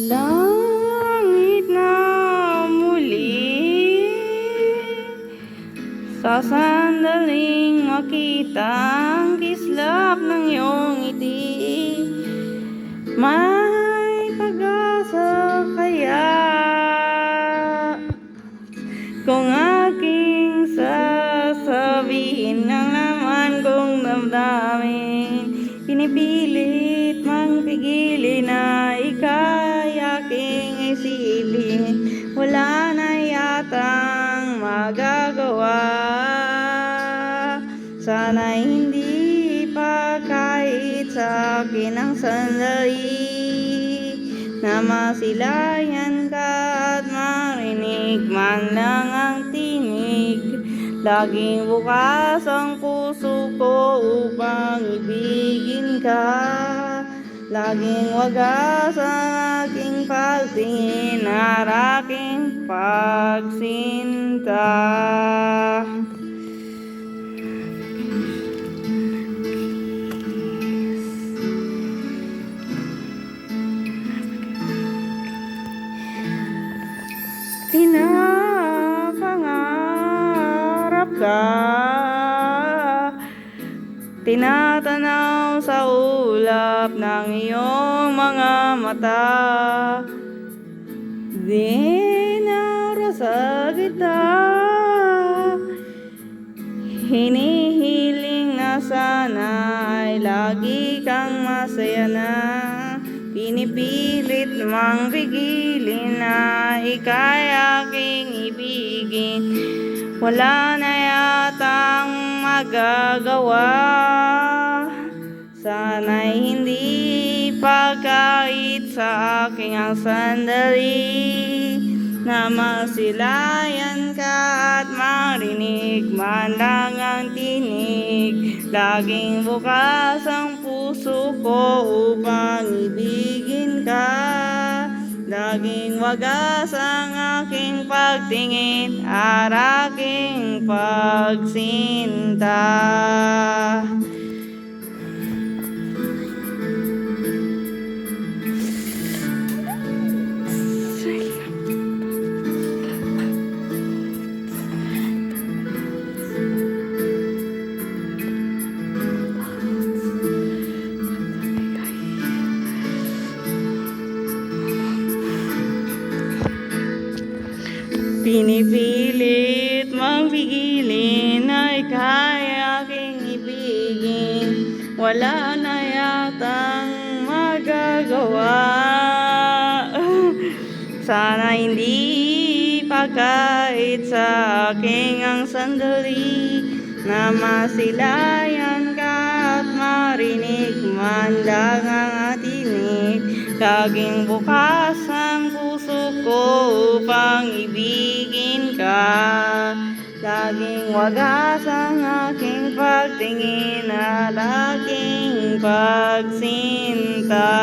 Langit na muli, sa sandaling makita ang kislap ng iyong ngiti. May pag-asa kaya kung aking sasabihin ang laman kong damdamin. Pinipilit mang pigilin na ika'y aking isipin. Wala na yatang magagawa. Sana'y hindi pa kahit sa akin ang sandali na masilayan ka at marinig man lang ang tinig. Laging bukas ang puso ko upang ibigin ka. Laging wagas ang aking pagtingin at aking pagsinta. Pinapangarap ka, tinatanaw sa ulap ng iyong mga mata. Dinarasa kita, hinihiling na sana ay lagi kang masaya na. Pinipilit mang pigilin na ika'y aking ibigin. Wala na yatang magagawa. Sana'y hindi pa kahit sa aking ang sandali na masilayan ka at marinig man lang ang tinig. Laging bukas ang puso ko upang ibigin ka. Laging wagas ang aking pagtingin at aking pagsinta. Pinipilit mang pigilin ay kaya aking ibigin. Wala na yatang magagawa. Sana hindi pa kahit sa aking ang sandali na masilayan ka at marinig man lang ang tinig. Laging bukas ang puso ko upang ibigin ka. Laging wagas ang aking pagtingin at aking pagsinta.